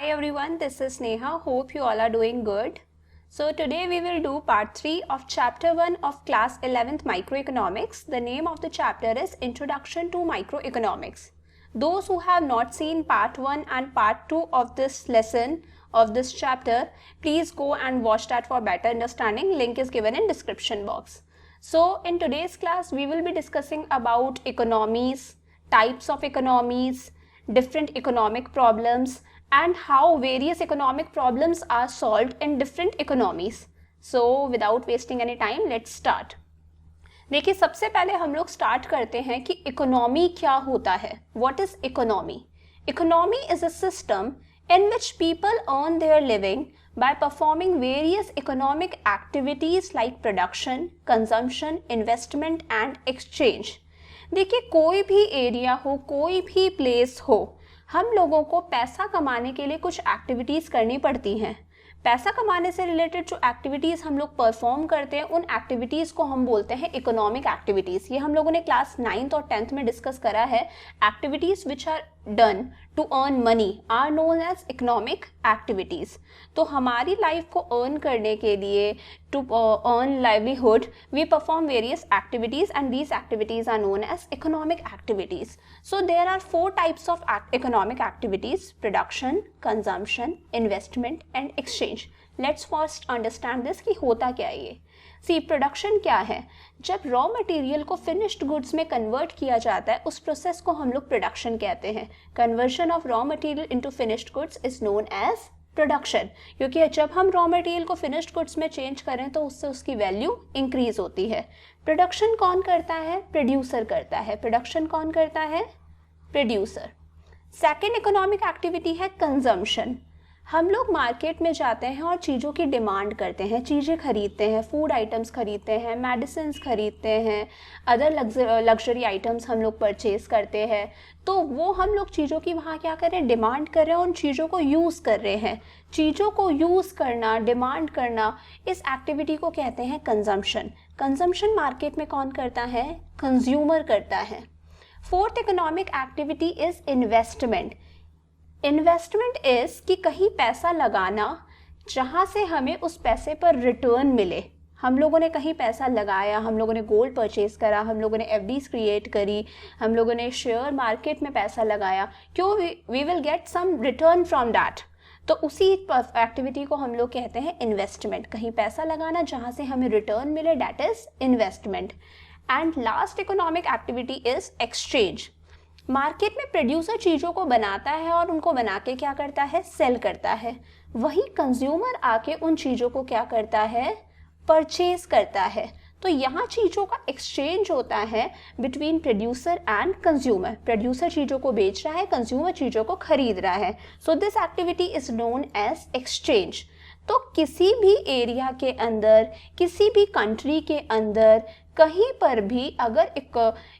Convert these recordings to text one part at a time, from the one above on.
everyone, this is Neha. Hope you all are doing good. So today we will do part 3 of chapter 1 of class 11th microeconomics. The name of the chapter is Introduction to Microeconomics. Those who have not seen part 1 and part 2 of this lesson of this chapter, please go and watch that for better understanding. Link is given in description box. So in today's class we will be discussing about economies, types of economies, different economic problems and how various economic problems are solved in different economies. So without wasting any time, let's start. देखिए सबसे पहले हम लोग start करते हैं कि economy क्या होता है. What is economy? Economy is a system in which people earn their living by performing various economic activities like production, consumption, investment and exchange. देखिए कोई भी एरिया हो, कोई भी प्लेस हो, हम लोगों को पैसा कमाने के लिए कुछ एक्टिविटीज़ करनी पड़ती हैं. पैसा कमाने से रिलेटेड जो एक्टिविटीज़ हम लोग परफॉर्म करते हैं उन एक्टिविटीज़ को हम बोलते हैं इकोनॉमिक एक्टिविटीज़. ये हम लोगों ने क्लास 9th और 10th में डिस्कस करा है. Activities which are done to earn money are known as economic activities. तो हमारी लाइफ को अर्न करने के लिए to earn livelihood we perform various activities and these activities are known as economic activities. So there are 4 types of economic activities: production, consumption, investment and exchange. Let's first understand this कि होता क्या है ये. See, production क्या है? जब raw material को finished goods में कन्वर्ट किया जाता है उस प्रोसेस को हम लोग प्रोडक्शन कहते हैं. Conversion of raw material into finished goods is known as production. क्योंकि जब हम रॉ मटेरियल को फिनिश्ड गुड्स में चेंज करें तो उससे उसकी वैल्यू इंक्रीज होती है. प्रोडक्शन कौन करता है? प्रोड्यूसर करता है. प्रोडक्शन कौन करता है? प्रोड्यूसर. सेकेंड इकोनॉमिक एक्टिविटी है कंजम्पशन. हम लोग मार्केट में जाते हैं और चीज़ों की डिमांड करते हैं, चीज़ें खरीदते हैं, फूड आइटम्स खरीदते हैं, मेडिसिन खरीदते हैं, अदर लग्जरी आइटम्स हम लोग परचेज करते हैं. तो वो हम लोग चीज़ों की वहाँ क्या कर रहे हैं? डिमांड कर रहे हैं, उन चीज़ों को यूज़ कर रहे हैं. चीज़ों को यूज़ करना, डिमांड करना, इस एक्टिविटी को कहते हैं कंजम्पशन. कंजम्पशन मार्केट में कौन करता है? कंज्यूमर करता है. Fourth economic activity is investment. Investment is कि कहीं पैसा लगाना जहाँ से हमें उस पैसे पर रिटर्न मिले. हम लोगों ने कहीं पैसा लगाया, हम लोगों ने गोल्ड परचेज करा, हम लोगों ने एफडीज क्रिएट करी, हम लोगों ने शेयर मार्केट में पैसा लगाया. क्यों? We will get some return from that. तो उसी एक्टिविटी को हम लोग कहते हैं इन्वेस्टमेंट. कहीं पैसा लगाना जहाँ से हमें रिटर्न मिले, that is investment. And last economic activity is exchange. Market में प्रोड्यूसर चीज़ों को बनाता है और उनको बना के क्या करता है? सेल करता है. वहीं कंज्यूमर आके उन चीज़ों को क्या करता है? परचेज करता है. तो यहाँ चीज़ों का एक्सचेंज होता है between producer and consumer. Producer चीज़ों को बेच रहा है, कंज्यूमर चीज़ों को खरीद रहा है. So this activity is known as exchange. तो किसी भी एरिया के अंदर, किसी भी कंट्री के अंदर, कहीं पर भी अगर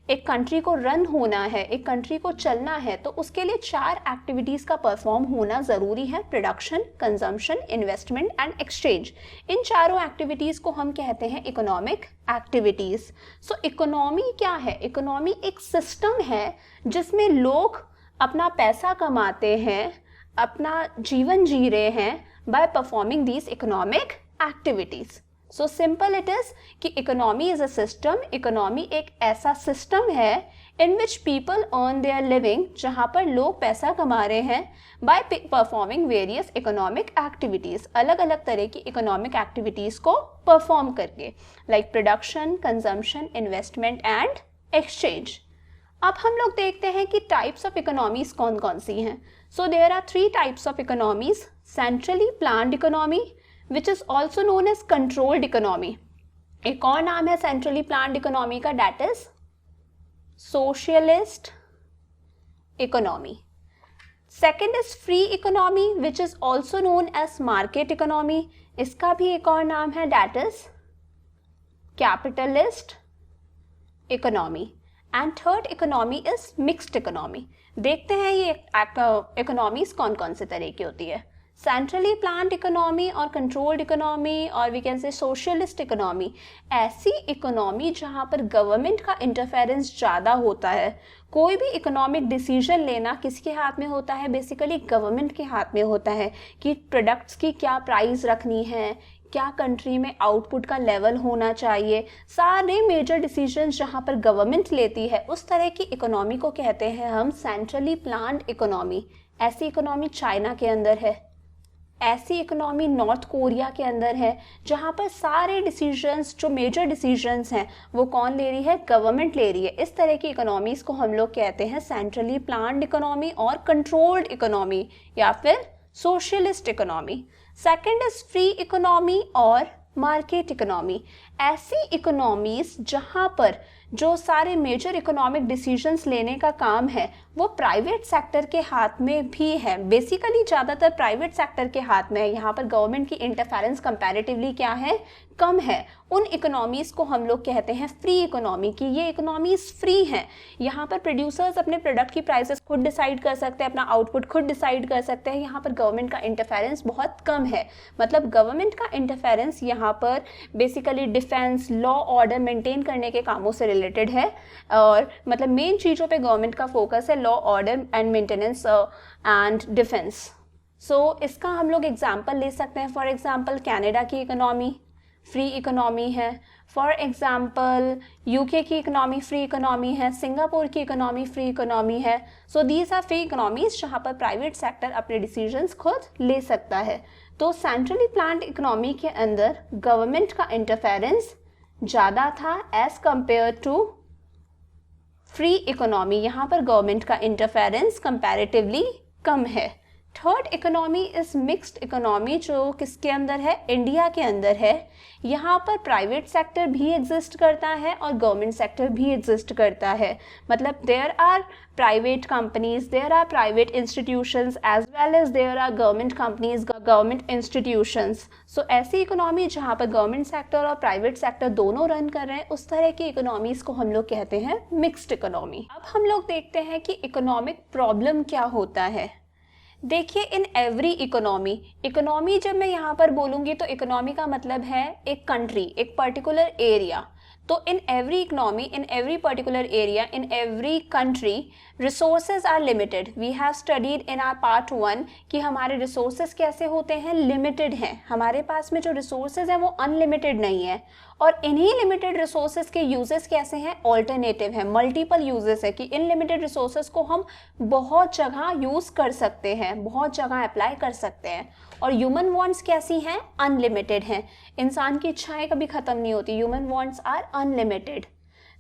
एक कंट्री को रन होना है, एक कंट्री को चलना है, तो उसके लिए 4 एक्टिविटीज़ का परफॉर्म होना ज़रूरी है. Production, consumption, investment and exchange. इन चारों एक्टिविटीज़ को हम कहते हैं इकोनॉमिक एक्टिविटीज़. सो इकोनॉमी क्या है? इकोनॉमी एक सिस्टम है जिसमें लोग अपना पैसा कमाते हैं, अपना जीवन जी रहे हैं by performing these economic activities. So simple it is कि economy is a system. economy एक ऐसा system है in which people earn their living, जहाँ पर लोग पैसा कमा रहे हैं by performing various economic activities. अलग अलग तरह की economic activities को perform करके, like production, consumption, investment and exchange. अब हम लोग देखते हैं कि टाइप्स ऑफ इकोनॉमीज कौन कौन सी हैं. So there are 3 types of economies. Centrally planned economy which is also known as controlled economy. एक और नाम है सेंट्रली प्लान्ड इकोनॉमी का, that is socialist economy. Second is free economy which is also known as market economy. इसका भी एक और नाम है, that is capitalist economy. And third economy is mixed economy. देखते हैं ये इकोनॉमीज कौन कौन से तरह की होती है. सेंट्रली प्लान्ड इकोनॉमी और कंट्रोल्ड इकोनॉमी और we can say socialist economy, ऐसी इकोनॉमी जहाँ पर गवर्नमेंट का इंटरफेरेंस ज़्यादा होता है। कोई भी इकोनॉमिक डिसीजन लेना किसके हाथ में होता है? बेसिकली गवर्नमेंट के हाथ में होता है कि प्रोडक्ट्स की क्या प्राइस रखनी है, क्या कंट्री में आउटपुट का लेवल होना चाहिए। सारे मेजर डिसीजंस जहाँ पर गवर्नमेंट लेती है उस तरह की इकोनॉमी को कहते हैं हम सेंट्रली प्लान्ड इकोनॉमी। ऐसी इकोनॉमी चाइना के अंदर है, ऐसी इकोनॉमी नॉर्थ कोरिया के अंदर है, जहाँ पर सारे डिसीजंस जो मेजर डिसीजंस हैं वो कौन ले रही है? गवर्नमेंट ले रही है। इस तरह की इकोनॉमीज़ को हम लोग कहते हैं सेंट्रली प्लान्ड इकोनॉमी और कंट्रोल्ड इकोनॉमी या फिर socialist economy. Second is free economy और मार्केट इकोनॉमी। ऐसी इकोनॉमीज जहाँ पर जो सारे मेजर इकोनॉमिक डिसीजंस लेने का काम है वो प्राइवेट सेक्टर के हाथ में भी है। बेसिकली ज़्यादातर प्राइवेट सेक्टर के हाथ में है। यहाँ पर गवर्नमेंट की इंटरफेरेंस कंपैरेटिवली क्या है? कम है। उन इकोनॉमीज़ को हम लोग कहते हैं फ्री इकोनॉमी की। ये इकोनॉमीज़ फ्री हैं। यहाँ पर प्रोड्यूसर्स अपने प्रोडक्ट की प्राइसेस खुद डिसाइड कर सकते हैं, अपना आउटपुट खुद डिसाइड कर सकते हैं। यहाँ पर गवर्नमेंट का इंटरफेरेंस बहुत कम है। मतलब गवर्नमेंट का इंटरफेरेंस यहाँ पर basically defence, law order maintain करने के कामों से रिलेटेड है और मतलब मेन चीज़ों पे गवर्नमेंट का फोकस है, law order and maintenance and defence. So इसका हम लोग एग्जांपल ले सकते हैं। फॉर एग्जांपल कनाडा की इकोनॉमी फ्री इकोनॉमी है। फॉर एग्जांपल यूके की इकोनॉमी फ्री इकोनॉमी है। सिंगापुर की इकोनॉमी फ्री इकोनॉमी है। So these are free economies जहाँ पर प्राइवेट सेक्टर अपने डिसीजंस खुद ले सकता है। तो सेंट्रली प्लान्ड इकोनॉमी के अंदर गवर्नमेंट का इंटरफेरेंस ज़्यादा था as compared to free economy. यहाँ पर गवर्नमेंट का इंटरफेरेंस कंपैरेटिवली कम है। Third economy is mixed economy, जो किसके अंदर है? इंडिया के अंदर है। यहाँ पर प्राइवेट सेक्टर भी एग्जिस्ट करता है और गवर्नमेंट सेक्टर भी एग्जिस्ट करता है। मतलब there are private companies, there are private institutions as well as there are government companies, government institutions. So ऐसी इकोनॉमी जहाँ पर गवर्नमेंट सेक्टर और प्राइवेट सेक्टर दोनों रन कर रहे हैं, उस तरह की इकोनॉमीज को हम लोग कहते हैं मिक्स्ड इकोनॉमी। अब हम लोग देखते हैं कि इकोनॉमिक प्रॉब्लम क्या होता है। देखिए, इन एवरी इकोनॉमी जब मैं यहाँ पर बोलूँगी तो इकोनॉमी का मतलब है एक कंट्री, एक पर्टिकुलर एरिया। तो in every economy, in every particular area, in every country resources are limited. We have studied in our part 1 कि हमारे रिसोर्सेज कैसे होते हैं? लिमिटेड हैं। हमारे पास में जो रिसोर्सेज हैं वो अनलिमिटेड नहीं है। और इन्हीं लिमिटेड रिसोर्सेज के यूजेस कैसे हैं? ऑल्टरनेटिव है, मल्टीपल यूजेस है कि इन लिमिटेड रिसोर्सेज को हम बहुत जगह यूज़ कर सकते हैं, बहुत जगह अप्लाई कर सकते हैं। और ह्यूमन वांट्स कैसी हैं? अनलिमिटेड हैं। इंसान की इच्छाएं कभी ख़त्म नहीं होती। Human wants are unlimited.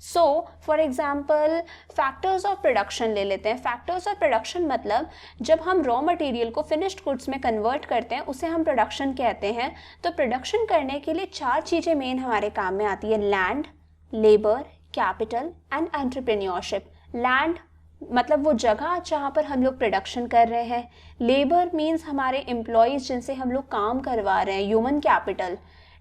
So for example factors of production ले लेते हैं। फैक्टर्स ऑफ प्रोडक्शन मतलब जब हम रॉ मटेरियल को फिनिश्ड गुड्स में कन्वर्ट करते हैं उसे हम प्रोडक्शन कहते हैं। तो प्रोडक्शन करने के लिए 4 चीज़ें मेन हमारे काम में आती है: land, labour, capital and entrepreneurship. Land मतलब वो जगह जहाँ पर हम लोग प्रोडक्शन कर रहे हैं। लेबर मीन्स हमारे एम्प्लॉयज़ जिनसे हम लोग काम करवा रहे हैं, human capital.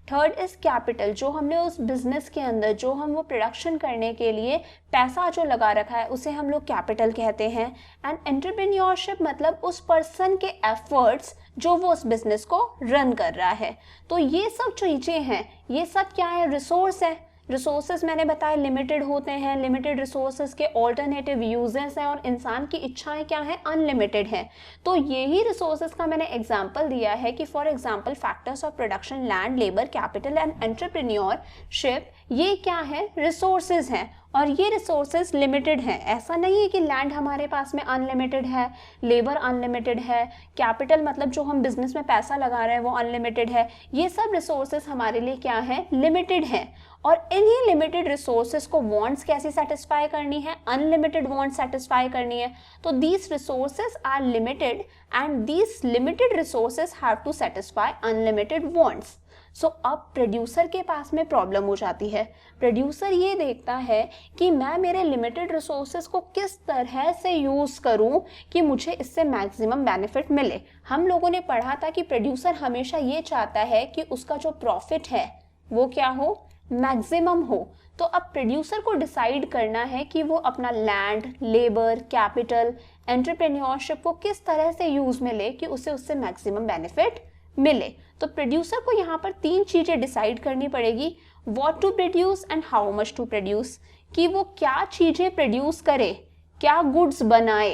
Third is capital, जो हमने उस बिजनेस के अंदर, जो हम वो प्रोडक्शन करने के लिए पैसा जो लगा रखा है उसे हम लोग कैपिटल कहते हैं। एंड एंटरप्रेन्योरशिप मतलब उस पर्सन के एफर्ट्स जो वो उस बिजनेस को रन कर रहा है। तो ये सब चीज़ें हैं, ये सब क्या है? रिसोर्स है। रिसोर्सेज मैंने बताया लिमिटेड होते हैं। लिमिटेड रिसोर्सेज के ऑल्टरनेटिव यूजेस हैं और इंसान की इच्छाएं क्या हैं? अनलिमिटेड हैं। तो यही रिसोर्सेज का मैंने एग्जांपल दिया है कि for example factors of production, land, labour, capital and entrepreneurship, ये क्या है? रिसोर्सेज हैं और ये रिसोर्सेज लिमिटेड हैं। ऐसा नहीं है कि लैंड हमारे पास में अनलिमिटेड है, लेबर अनलिमिटेड है, कैपिटल मतलब जो हम बिजनेस में पैसा लगा रहे हैं वो अनलिमिटेड है। ये सब रिसोर्सेज हमारे लिए क्या है? लिमिटेड हैं। और इन्हीं लिमिटेड रिसोर्सेज को वांट्स कैसे सेटिस्फाई करनी है? अनलिमिटेड वांट्स सेटिस्फाई करनी है। तो these resources are limited and these limited resources have to satisfy unlimited wants. So अब प्रोड्यूसर के पास में प्रॉब्लम हो जाती है। प्रोड्यूसर ये देखता है कि मैं मेरे लिमिटेड रिसोर्सेज को किस तरह से यूज़ करूं कि मुझे इससे मैक्सिमम बेनिफिट मिले। हम लोगों ने पढ़ा था कि प्रोड्यूसर हमेशा ये चाहता है कि उसका जो प्रॉफिट है वो क्या हो? मैक्सिमम हो। तो अब प्रोड्यूसर को डिसाइड करना है कि वो अपना लैंड, लेबर, कैपिटल एंटरप्रेन्योरशिप को किस तरह से यूज में ले कि उसे उससे मैक्सिमम बेनिफिट मिले। तो प्रोड्यूसर को यहाँ पर 3 चीजें डिसाइड करनी पड़ेगी, what to produce and how much to produce, कि वो क्या चीजें प्रोड्यूस करे, क्या गुड्स बनाए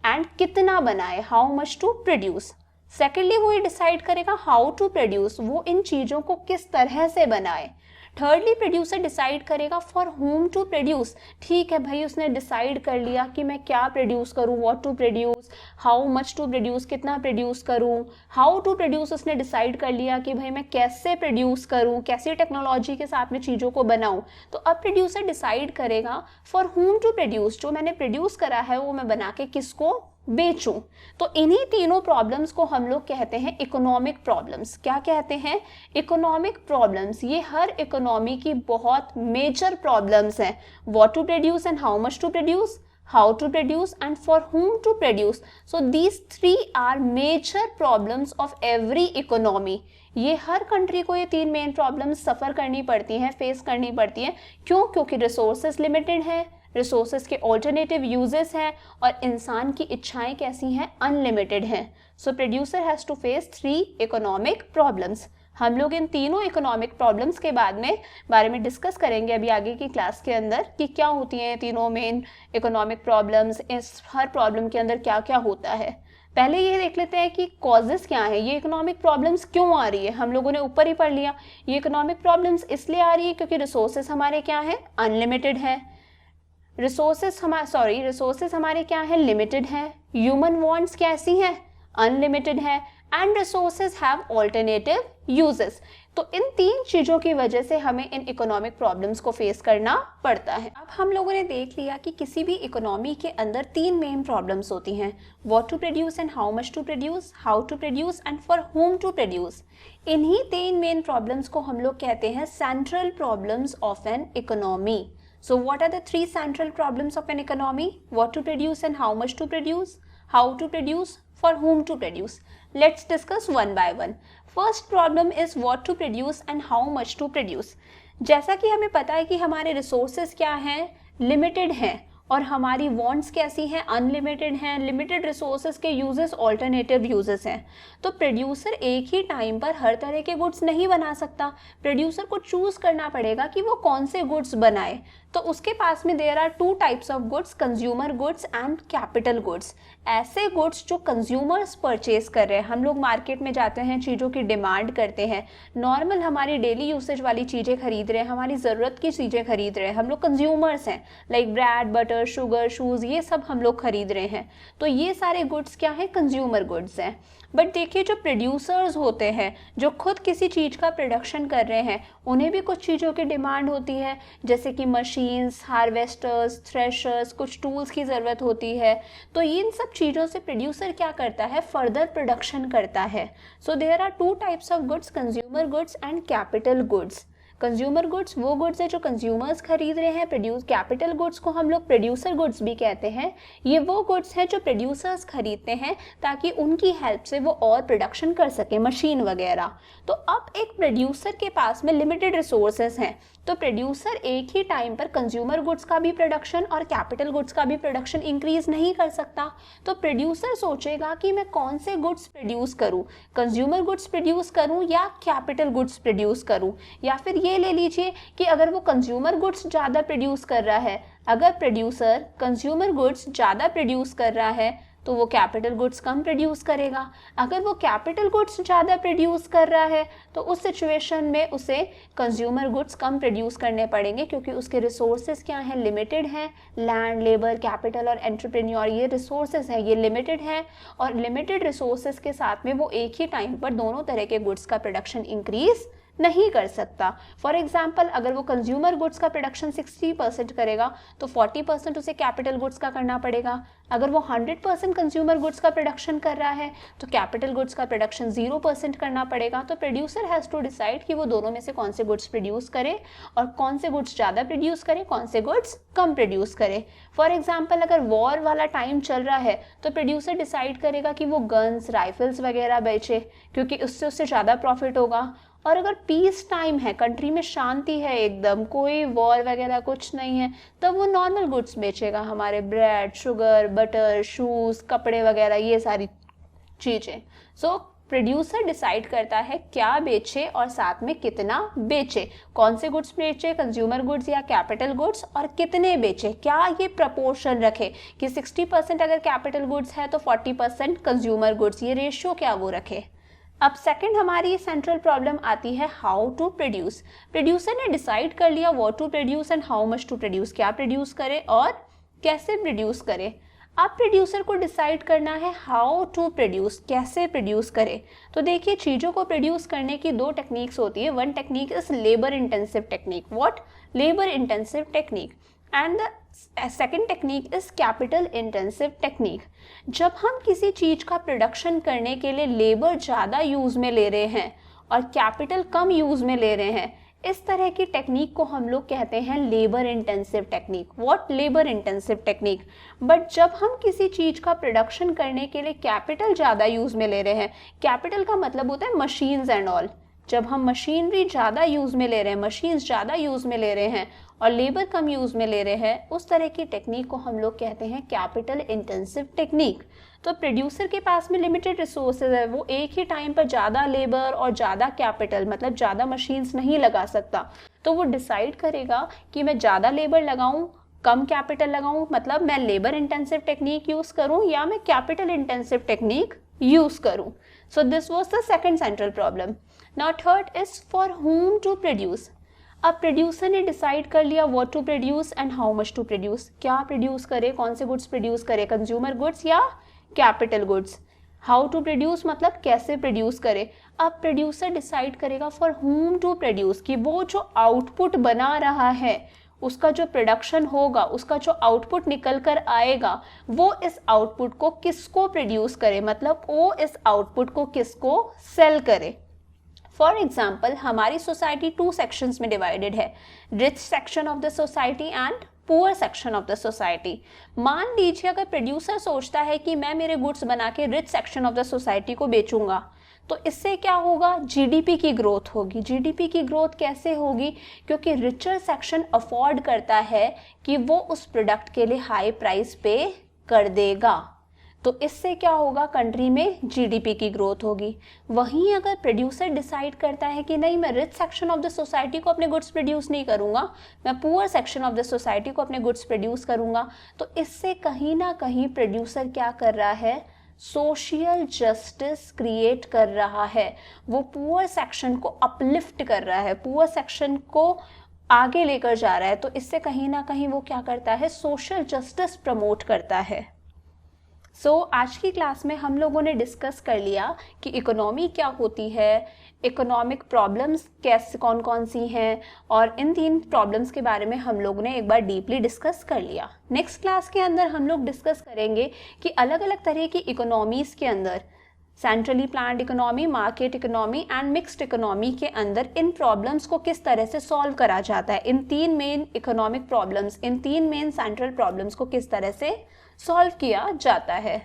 एंड कितना बनाए, how much to produce. Secondly वो ये डिसाइड करेगा हाउ टू प्रोड्यूस, वो इन चीजों को किस तरह से बनाए। थर्डली प्रोड्यूसर डिसाइड करेगा फॉर होम टू प्रोड्यूस, ठीक है भाई उसने डिसाइड कर लिया कि मैं क्या प्रोड्यूस करूँ, what to produce, how much to produce, कितना प्रोड्यूस करूँ, हाउ टू प्रोड्यूस उसने डिसाइड कर लिया कि भाई मैं कैसे प्रोड्यूस करूँ, कैसी टेक्नोलॉजी के साथ में चीज़ों को बनाऊँ। तो अब प्रोड्यूसर डिसाइड करेगा फॉर होम टू प्रोड्यूस, जो मैंने प्रोड्यूस करा है वो मैं बना के किसको बेचूं। तो इन्हीं तीनों प्रॉब्लम्स को हम लोग कहते हैं इकोनॉमिक प्रॉब्लम्स। क्या कहते हैं? Economic problems. ये हर इकोनॉमी की बहुत मेजर प्रॉब्लम्स हैं, what to produce and how much to produce, how to produce and for whom to produce. So these 3 are major problems of every economy. ये हर country को ये 3 मेन प्रॉब्लम्स सफ़र करनी पड़ती हैं, फेस करनी पड़ती हैं। क्यों? क्योंकि रिसोर्सेज लिमिटेड हैं, रिसोर्सेज के ऑल्टरनेटिव यूजेस हैं और इंसान की इच्छाएं कैसी हैं? अनलिमिटेड हैं। So producer has to face 3 economic problems. हम लोग इन तीनों इकोनॉमिक प्रॉब्लम्स के बारे में डिस्कस करेंगे अभी आगे की क्लास के अंदर कि क्या होती हैं तीनों मेन इकोनॉमिक प्रॉब्लम्स, इस हर प्रॉब्लम के अंदर क्या क्या होता है। पहले ये देख लेते हैं कि कॉजेस क्या हैं, ये इकोनॉमिक प्रॉब्लम्स क्यों आ रही है। हम लोगों ने ऊपर ही पढ़ लिया, ये इकोनॉमिक प्रॉब्लम्स इसलिए आ रही है क्योंकि रिसोर्सेज हमारे क्या हैं? अनलिमिटेड है। रिसोर्सेज हमारे क्या हैं? लिमिटेड हैं। ह्यूमन वांट्स कैसी हैं? अनलिमिटेड है। And resources have alternative uses. तो इन 3 चीज़ों की वजह से हमें इन इकोनॉमिक प्रॉब्लम्स को फेस करना पड़ता है। अब हम लोगों ने देख लिया कि किसी भी इकोनॉमी के अंदर 3 मेन प्रॉब्लम्स होती हैं, what to produce and how much to produce, how to produce and for whom to produce. इन्हीं 3 मेन प्रॉब्लम्स को हम लोग कहते हैं central problems of an economy. So what are the 3 central problems of an economy? What to produce and how much to produce, how to produce, for whom to produce. Let's discuss one by one. First problem is what to produce and how much to produce. जैसा कि हमें पता है कि हमारे resources क्या हैं? Limited हैं और हमारी वांट्स कैसी हैं? अनलिमिटेड हैं। लिमिटेड रिसोर्सेज के यूजेस ऑल्टरनेटिव यूजेस हैं। तो प्रोड्यूसर एक ही टाइम पर हर तरह के गुड्स नहीं बना सकता। प्रोड्यूसर को चूज करना पड़ेगा कि वो कौन से गुड्स बनाए। तो उसके पास में there are 2 types of goods, consumer goods and capital goods. ऐसे गुड्स जो कंज्यूमर्स परचेज कर रहे हैं, हम लोग मार्केट में जाते हैं, चीज़ों की डिमांड करते हैं, नॉर्मल हमारी डेली यूसेज वाली चीज़ें खरीद रहे हैं, हमारी ज़रूरत की चीज़ें खरीद रहे हैं, हम लोग कंज्यूमर्स हैं, like bread, butter, sugar, shoes, ये सब हम लोग खरीद रहे हैं। तो ये सारे गुड्स क्या हैं? कंज्यूमर गुड्स हैं। बट देखिए जो प्रोड्यूसर्स होते हैं, जो खुद किसी चीज़ का प्रोडक्शन कर रहे हैं, उन्हें भी कुछ चीज़ों की डिमांड होती है, जैसे कि मशीन्स, हार्वेस्टर्स, थ्रेशर्स, कुछ टूल्स की ज़रूरत होती है। तो इन सब चीज़ों से प्रोड्यूसर क्या करता है? फर्दर प्रोडक्शन करता है। So there are 2 types of goods, consumer goods and capital goods. Consumer goods वो गुड्स है जो कंज्यूमर्स खरीद रहे हैं। कैपिटल गुड्स को हम लोग प्रोड्यूसर गुड्स भी कहते हैं। ये वो गुड्स हैं जो प्रोड्यूसर्स खरीदते हैं ताकि उनकी हेल्प से वो और प्रोडक्शन कर सके, मशीन वगैरह। तो अब एक प्रोड्यूसर के पास में लिमिटेड रिसोर्सेज हैं, तो प्रोड्यूसर एक ही टाइम पर कंज्यूमर गुड्स का भी प्रोडक्शन और कैपिटल गुड्स का भी प्रोडक्शन इंक्रीज नहीं कर सकता। तो प्रोड्यूसर सोचेगा कि मैं कौन से गुड्स प्रोड्यूस करूं, कंज्यूमर गुड्स प्रोड्यूस करूं या कैपिटल गुड्स प्रोड्यूस करूं। या फिर ये ले लीजिए कि अगर वो कंज्यूमर गुड्स ज़्यादा प्रोड्यूस कर रहा है, अगर प्रोड्यूसर कंज्यूमर गुड्स ज़्यादा प्रोड्यूस कर रहा है तो वो कैपिटल गुड्स कम प्रोड्यूस करेगा। अगर वो कैपिटल गुड्स ज़्यादा प्रोड्यूस कर रहा है तो उस सिचुएशन में उसे कंज्यूमर गुड्स कम प्रोड्यूस करने पड़ेंगे, क्योंकि उसके रिसोर्सेज क्या हैं? लिमिटेड हैं। लैंड, लेबर, कैपिटल और एंटरप्रेन्योर, ये रिसोर्सेज हैं, ये लिमिटेड हैं। और लिमिटेड रिसोर्सेज के साथ में वो एक ही टाइम पर दोनों तरह के गुड्स का प्रोडक्शन इंक्रीज नहीं कर सकता। फॉर एग्जाम्पल, अगर वो कंज्यूमर गुड्स का प्रोडक्शन 60% करेगा तो 40% उसे कैपिटल गुड्स का करना पड़ेगा। अगर वो 100% कंज्यूमर गुड्स का प्रोडक्शन कर रहा है तो कैपिटल गुड्स का प्रोडक्शन 0% करना पड़ेगा। तो प्रोड्यूसर हैज़ टू डिसाइड कि वो दोनों में से कौन से गुड्स प्रोड्यूस करे और कौन से गुड्स ज़्यादा प्रोड्यूस करे, कौन से गुड्स कम प्रोड्यूस करे। फॉर एग्जाम्पल, अगर वॉर वाला टाइम चल रहा है तो प्रोड्यूसर डिसाइड करेगा कि वो गन्स, राइफल्स वगैरह बेचे, क्योंकि उससे ज़्यादा प्रॉफिट होगा। और अगर पीस टाइम है, कंट्री में शांति है, एकदम कोई वॉर वगैरह कुछ नहीं है, तब वो नॉर्मल गुड्स बेचेगा, हमारे ब्रेड, शुगर, बटर, शूज़, कपड़े वगैरह, ये सारी चीज़ें। सो प्रोड्यूसर डिसाइड करता है क्या बेचे और साथ में कितना बेचे, कौन से गुड्स बेचे, कंज्यूमर गुड्स या कैपिटल गुड्स, और कितने बेचे, क्या ये प्रपोर्शन रखे कि 60% अगर कैपिटल गुड्स है तो 40% कंज्यूमर गुड्स, ये रेशियो क्या वो रखे। अब सेकंड हमारी सेंट्रल प्रॉब्लम आती है हाउ टू प्रोड्यूस। प्रोड्यूसर ने डिसाइड कर लिया what to produce and how much to produce, क्या प्रोड्यूस करे और कैसे प्रोड्यूस करे। अब प्रोड्यूसर को डिसाइड करना है हाउ टू प्रोड्यूस, कैसे प्रोड्यूस करे। तो देखिए, चीज़ों को प्रोड्यूस करने की दो टेक्निक्स होती है। One technique is labour intensive technique, what, labour intensive technique, and the second technique is capital intensive technique. जब हम किसी चीज़ का प्रोडक्शन करने के लिए लेबर ज़्यादा यूज़ में ले रहे हैं और कैपिटल कम यूज़ में ले रहे हैं, इस तरह की टेक्निक को हम लोग कहते हैं labour intensive technique, what, labour intensive technique. But जब हम किसी चीज़ का प्रोडक्शन करने के लिए कैपिटल ज़्यादा यूज़ में ले रहे हैं, कैपिटल का मतलब होता है मशीन्स एंड ऑल, जब हम मशीनरी ज़्यादा यूज़ में ले रहे हैं, मशीन्स ज़्यादा यूज़ में ले रहे हैं और लेबर कम यूज़ में ले रहे हैं, उस तरह की टेक्निक को हम लोग कहते हैं कैपिटल इंटेंसिव टेक्निक। तो प्रोड्यूसर के पास में लिमिटेड रिसोर्सेज है, वो एक ही टाइम पर ज़्यादा लेबर और ज़्यादा कैपिटल मतलब ज़्यादा मशीन्स नहीं लगा सकता। तो वो डिसाइड करेगा कि मैं ज़्यादा लेबर लगाऊं, कम कैपिटल लगाऊं, मतलब मैं लेबर इंटेंसिव टेक्निक यूज़ करूं या मैं कैपिटल इंटेंसिव टेक्निक यूज़ करूं। So this was the second central problem. Now third is for whom to produce. अब प्रोड्यूसर ने डिसाइड कर लिया what to produce and how much to produce, क्या produce करे, कौन से गुड्स प्रोड्यूस करे, कंज्यूमर गुड्स या capital goods. How to produce मतलब कैसे प्रोड्यूस करे। अब प्रोड्यूसर डिसाइड करेगा फॉर whom टू प्रोड्यूस, कि वो जो आउटपुट बना रहा है, उसका जो प्रोडक्शन होगा, उसका जो आउटपुट निकल कर आएगा, वो इस आउटपुट को किसको प्रोड्यूस करे, मतलब वो इस आउटपुट को किसको सेल करे। फॉर एग्जाम्पल, हमारी सोसाइटी 2 सेक्शंस में डिवाइडेड है, rich section of the society and poor section of the society. मान लीजिए अगर प्रोड्यूसर सोचता है कि मैं मेरे गुड्स बना के rich section of the society को बेचूंगा, तो इससे क्या होगा, जीडीपी की ग्रोथ होगी। जीडीपी की ग्रोथ कैसे होगी, क्योंकि रिचर सेक्शन अफोर्ड करता है कि वो उस प्रोडक्ट के लिए हाई प्राइस पे कर देगा, तो इससे क्या होगा, कंट्री में जीडीपी की ग्रोथ होगी। वहीं अगर प्रोड्यूसर डिसाइड करता है कि नहीं, मैं rich section of the society को अपने गुड्स प्रोड्यूस नहीं करूंगा, मैं poor section of the society को अपने गुड्स प्रोड्यूस करूंगा, तो इससे कहीं ना कहीं प्रोड्यूसर क्या कर रहा है, सोशल जस्टिस क्रिएट कर रहा है। वो पुअर सेक्शन को अपलिफ्ट कर रहा है, पुअर सेक्शन को आगे लेकर जा रहा है, तो इससे कहीं ना कहीं वो क्या करता है, सोशल जस्टिस प्रमोट करता है। आज की क्लास में हम लोगों ने डिस्कस कर लिया कि इकोनॉमी क्या होती है, इकोनॉमिक प्रॉब्लम्स कैसे कौन कौन सी हैं, और इन 3 प्रॉब्लम्स के बारे में हम लोगों ने एक बार डीपली डिस्कस कर लिया। नेक्स्ट क्लास के अंदर हम लोग डिस्कस करेंगे कि अलग अलग तरह की इकोनॉमीज के अंदर, centrally planned economy, market economy and mixed economy के अंदर इन प्रॉब्लम्स को किस तरह से सॉल्व करा जाता है, इन 3 मेन इकोनॉमिक प्रॉब्लम्स, इन 3 मेन सेंट्रल प्रॉब्लम्स को किस तरह से सॉल्व किया जाता है।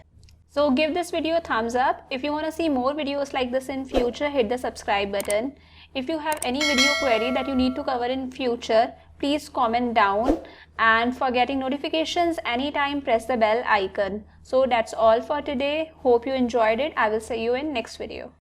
So give this video a thumbs up. If you want to see more videos like this in future, hit the subscribe button. If you have any video query that you need to cover in future, please comment down. And for getting notifications anytime, press the bell icon. So that's all for today. Hope you enjoyed it. I will see you in next video.